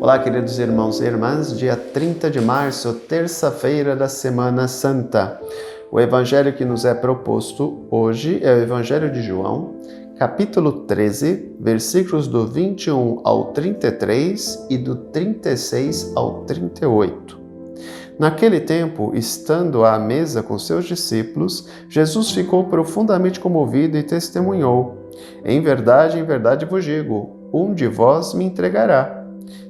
Olá, queridos irmãos e irmãs, dia 30 de março, terça-feira da Semana Santa. O evangelho que nos é proposto hoje é o Evangelho de João, capítulo 13, versículos do 21 ao 33 e do 36 ao 38. Naquele tempo, estando à mesa com seus discípulos, Jesus ficou profundamente comovido e testemunhou: em verdade vos digo, um de vós me entregará.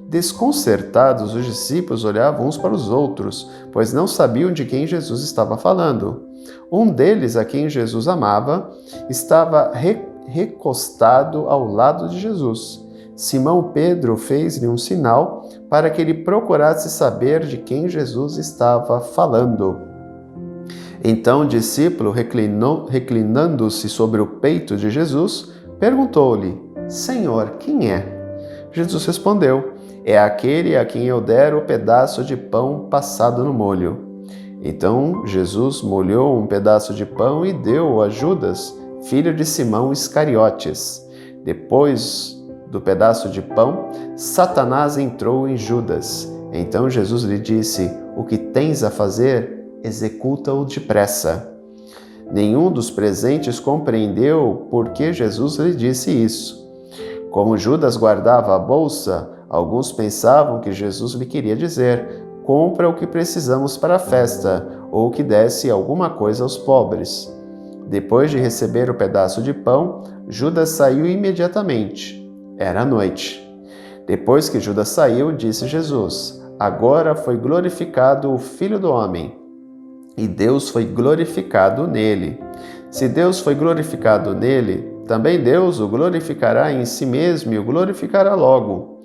Desconcertados, os discípulos olhavam uns para os outros, pois não sabiam de quem Jesus estava falando. Um deles, a quem Jesus amava, estava recostado ao lado de Jesus. Simão Pedro fez-lhe um sinal para que ele procurasse saber de quem Jesus estava falando. Então o discípulo, reclinando-se sobre o peito de Jesus, perguntou-lhe: Senhor, quem é? Jesus respondeu: é aquele a quem eu der o pedaço de pão passado no molho. Então Jesus molhou um pedaço de pão e deu-o a Judas, filho de Simão Iscariotes. Depois do pedaço de pão, Satanás entrou em Judas. Então Jesus lhe disse: o que tens a fazer, executa-o depressa. Nenhum dos presentes compreendeu por que Jesus lhe disse isso. Como Judas guardava a bolsa, alguns pensavam que Jesus lhe queria dizer: compra o que precisamos para a festa, ou que desse alguma coisa aos pobres. Depois de receber o pedaço de pão, Judas saiu imediatamente. Era noite. Depois que Judas saiu, disse Jesus: agora foi glorificado o Filho do Homem, e Deus foi glorificado nele. Se Deus foi glorificado nele, também Deus o glorificará em si mesmo e o glorificará logo.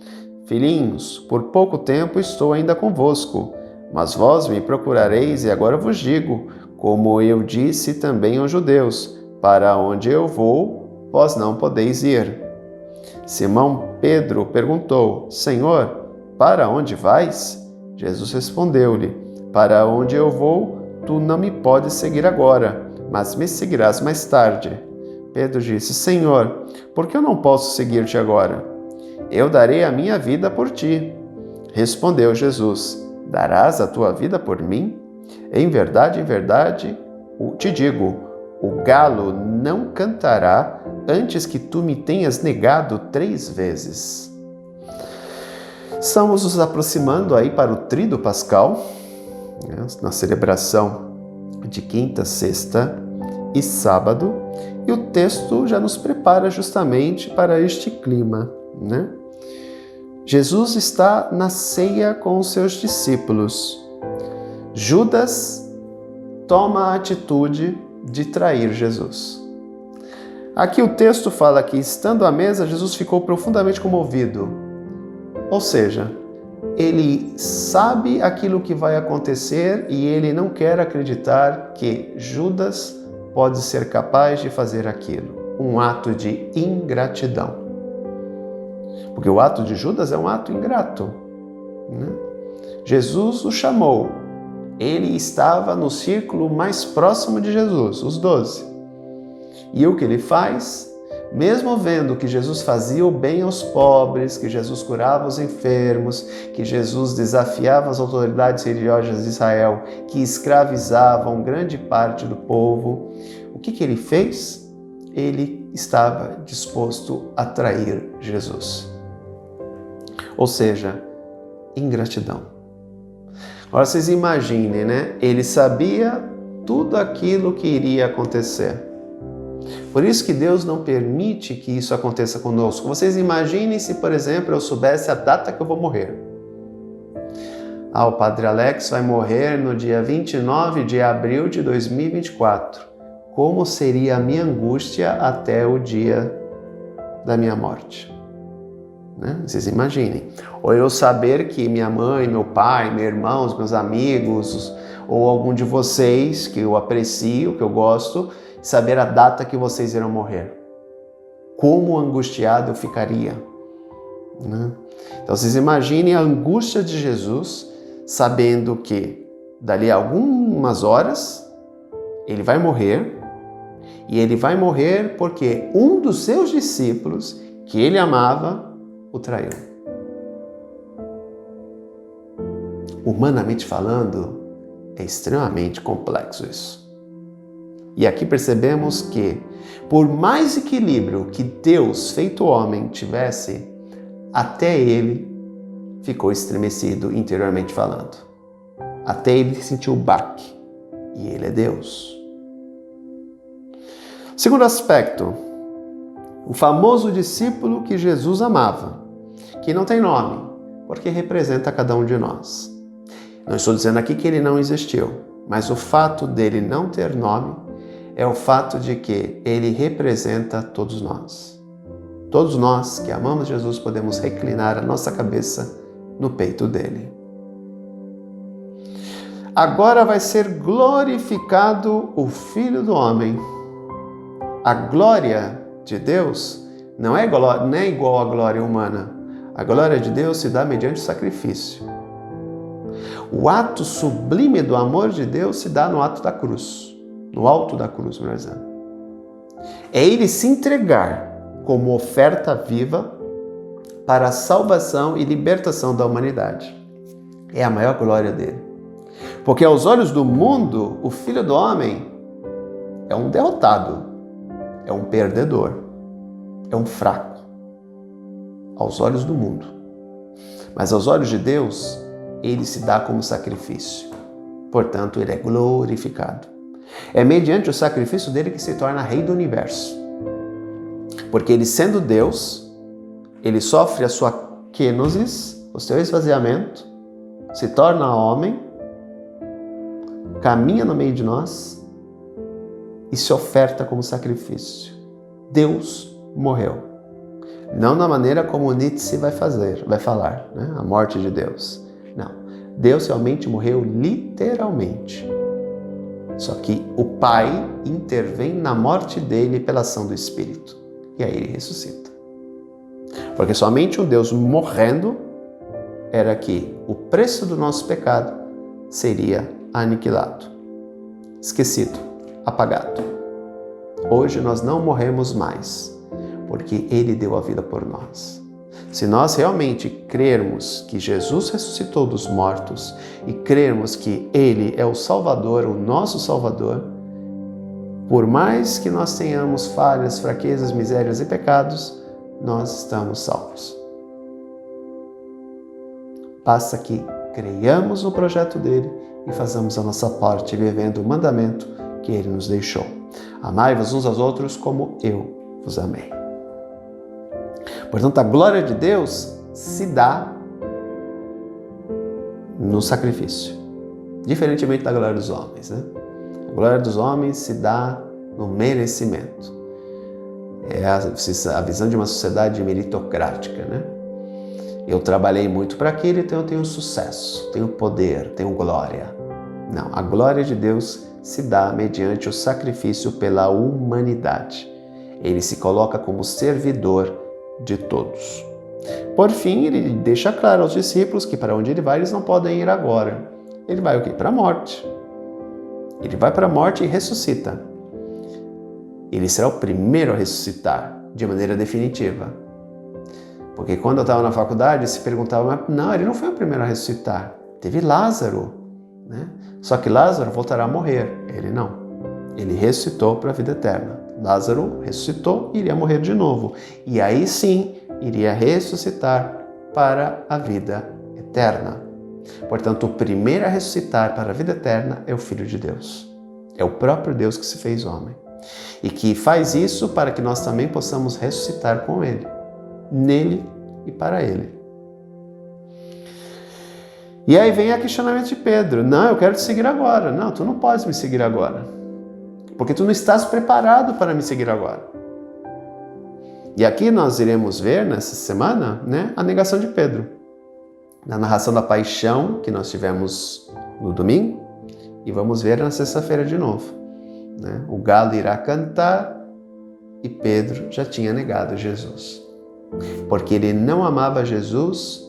Filhinhos, por pouco tempo estou ainda convosco, mas vós me procurareis e agora vos digo, como eu disse também aos judeus, para onde eu vou, vós não podeis ir. Simão Pedro perguntou: Senhor, para onde vais? Jesus respondeu-lhe: para onde eu vou, tu não me podes seguir agora, mas me seguirás mais tarde. Pedro disse: Senhor, por que eu não posso seguir-te agora? Eu darei a minha vida por ti. Respondeu Jesus: darás a tua vida por mim? Em verdade, te digo, o galo não cantará antes que tu me tenhas negado 3 vezes. Estamos nos aproximando aí para o Tríduo Pascal, na celebração de quinta, sexta e sábado, e o texto já nos prepara justamente para este clima, né? Jesus está na ceia com os seus discípulos. Judas toma a atitude de trair Jesus. Aqui o texto fala que, estando à mesa, Jesus ficou profundamente comovido. Ou seja, ele sabe aquilo que vai acontecer e ele não quer acreditar que Judas pode ser capaz de fazer aquilo. Um ato de ingratidão. Porque o ato de Judas é um ato ingrato, né? Jesus o chamou. Ele estava no círculo mais próximo de Jesus, os 12. E o que ele faz? Mesmo vendo que Jesus fazia o bem aos pobres, que Jesus curava os enfermos, que Jesus desafiava as autoridades religiosas de Israel, que escravizavam grande parte do povo, o que ele fez? Ele estava disposto a trair Jesus. Ou seja, ingratidão. Agora vocês imaginem, né? Ele sabia tudo aquilo que iria acontecer. Por isso que Deus não permite que isso aconteça conosco. Vocês imaginem se, por exemplo, eu soubesse a data que eu vou morrer. O Padre Alex vai morrer no dia 29 de abril de 2024. Como seria a minha angústia até o dia da minha morte? Né? Vocês imaginem. Ou eu saber que minha mãe, meu pai, meus irmãos, meus amigos, ou algum de vocês que eu aprecio, que eu gosto, saber a data que vocês irão morrer. Como angustiado eu ficaria. Né? Então vocês imaginem a angústia de Jesus, sabendo que dali a algumas horas ele vai morrer, e ele vai morrer porque um dos seus discípulos, que ele amava, o traiu. Humanamente falando, é extremamente complexo isso. E aqui percebemos que, por mais equilíbrio que Deus, feito homem, tivesse, até ele ficou estremecido interiormente falando. Até ele sentiu o baque. E ele é Deus. Segundo aspecto, o famoso discípulo que Jesus amava, que não tem nome, porque representa cada um de nós. Não estou dizendo aqui que ele não existiu, mas o fato dele não ter nome é o fato de que ele representa todos nós. Todos nós que amamos Jesus podemos reclinar a nossa cabeça no peito dele. Agora vai ser glorificado o Filho do Homem. A glória de Deus não é igual à glória humana. A glória de Deus se dá mediante sacrifício. O ato sublime do amor de Deus se dá no ato da cruz. No alto da cruz, por exemplo. É ele se entregar como oferta viva para a salvação e libertação da humanidade. É a maior glória dele. Porque aos olhos do mundo, o Filho do Homem é um derrotado, é um perdedor, é um fraco. Aos olhos do mundo. Mas aos olhos de Deus, ele se dá como sacrifício. Portanto, ele é glorificado. É mediante o sacrifício dele que se torna rei do universo. Porque ele, sendo Deus, ele sofre a sua kenosis, o seu esvaziamento, se torna homem, caminha no meio de nós e se oferta como sacrifício. Deus morreu. Não na maneira como Nietzsche vai falar, né? A morte de Deus. Não. Deus realmente morreu literalmente. Só que o Pai intervém na morte dele pela ação do Espírito. E aí ele ressuscita. Porque somente um Deus morrendo era que o preço do nosso pecado seria aniquilado, esquecido, apagado. Hoje nós não morremos mais, porque ele deu a vida por nós. Se nós realmente crermos que Jesus ressuscitou dos mortos e crermos que ele é o Salvador, o nosso Salvador, por mais que nós tenhamos falhas, fraquezas, misérias e pecados, nós estamos salvos. Basta que creiamos no projeto dele e façamos a nossa parte vivendo o mandamento que ele nos deixou. Amai-vos uns aos outros como eu vos amei. Portanto, a glória de Deus se dá no sacrifício, diferentemente da glória dos homens, né? A glória dos homens se dá no merecimento. É a visão de uma sociedade meritocrática, né? Eu trabalhei muito para aquilo, então eu tenho sucesso, tenho poder, tenho glória. Não, a glória de Deus se dá mediante o sacrifício pela humanidade. Ele se coloca como servidor de todos. Por fim, ele deixa claro aos discípulos que para onde ele vai, eles não podem ir agora. Ele vai o quê? Para a morte. Ele vai para a morte e ressuscita. Ele será o primeiro a ressuscitar de maneira definitiva. Porque quando eu estava na faculdade, se perguntava, mas não, ele não foi o primeiro a ressuscitar. Teve Lázaro, né? Só que Lázaro voltará a morrer. Ele não. Ele ressuscitou para a vida eterna. Lázaro ressuscitou e iria morrer de novo. E aí sim, iria ressuscitar para a vida eterna. Portanto, o primeiro a ressuscitar para a vida eterna é o Filho de Deus. É o próprio Deus que se fez homem. E que faz isso para que nós também possamos ressuscitar com Ele. Nele e para Ele. E aí vem o questionamento de Pedro. Não, eu quero te seguir agora. Não, tu não podes me seguir agora. Porque tu não estás preparado para me seguir agora. E aqui nós iremos ver nessa semana, né, a negação de Pedro. Na narração da paixão que nós tivemos no domingo e vamos ver na sexta-feira de novo. Né? O galo irá cantar e Pedro já tinha negado Jesus. Porque ele não amava Jesus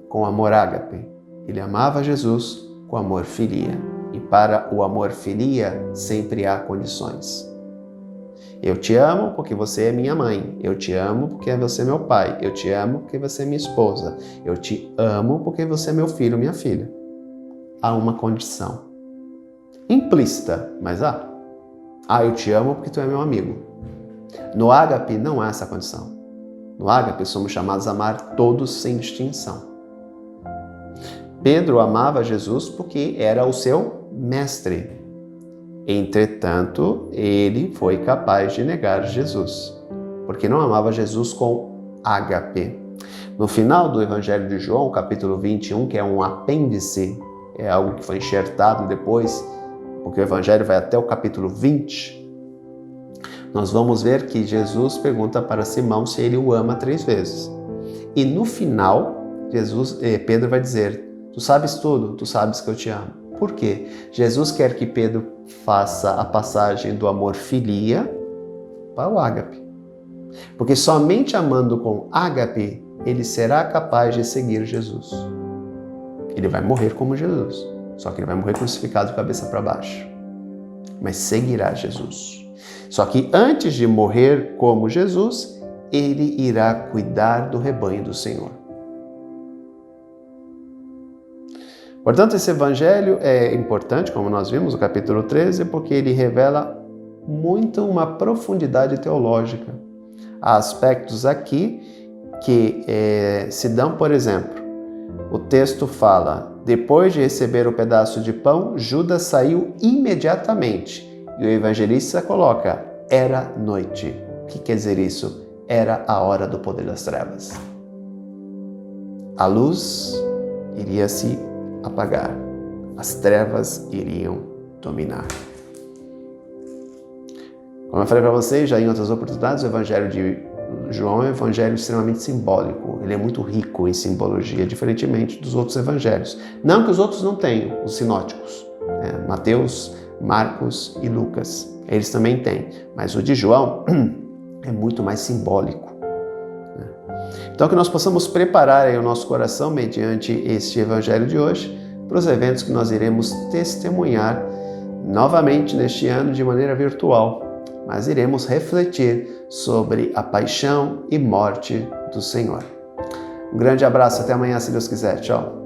com amor ágape. Ele amava Jesus com amor filia. E para o amor filia sempre há condições. Eu te amo porque você é minha mãe. Eu te amo porque você é meu pai. Eu te amo porque você é minha esposa. Eu te amo porque você é meu filho, minha filha. há uma condição. Implícita, mas há. Eu te amo porque tu é meu amigo. No ágape não há essa condição. No ágape somos chamados a amar todos sem distinção. Pedro amava Jesus porque era o seu mestre. Entretanto, ele foi capaz de negar Jesus, porque não amava Jesus com ágape. No final do Evangelho de João, capítulo 21, que é um apêndice, é algo que foi enxertado depois, porque o Evangelho vai até o capítulo 20, nós vamos ver que Jesus pergunta para Simão se ele o ama 3 vezes. E no final, Pedro vai dizer, tu sabes tudo, tu sabes que eu te amo. Por quê? Jesus quer que Pedro faça a passagem do amor filia para o ágape. Porque somente amando com ágape, ele será capaz de seguir Jesus. Ele vai morrer como Jesus, só que ele vai morrer crucificado de cabeça para baixo. Mas seguirá Jesus. Só que antes de morrer como Jesus, ele irá cuidar do rebanho do Senhor. Portanto, esse evangelho é importante, como nós vimos no capítulo 13, porque ele revela muito uma profundidade teológica. Há aspectos aqui que se dão, por exemplo, o texto fala, depois de receber o pedaço de pão, Judas saiu imediatamente. E o evangelista coloca, era noite. O que quer dizer isso? Era a hora do poder das trevas. A luz iria se apagar. As trevas iriam dominar. Como eu falei para vocês, já em outras oportunidades, o Evangelho de João é um evangelho extremamente simbólico. Ele é muito rico em simbologia, diferentemente dos outros evangelhos. Não que os outros não tenham, os sinóticos. Mateus, Marcos e Lucas. Eles também têm. Mas o de João é muito mais simbólico. Então, que nós possamos preparar aí o nosso coração, mediante este evangelho de hoje, para os eventos que nós iremos testemunhar novamente neste ano de maneira virtual. Mas iremos refletir sobre a paixão e morte do Senhor. Um grande abraço, até amanhã, se Deus quiser. Tchau.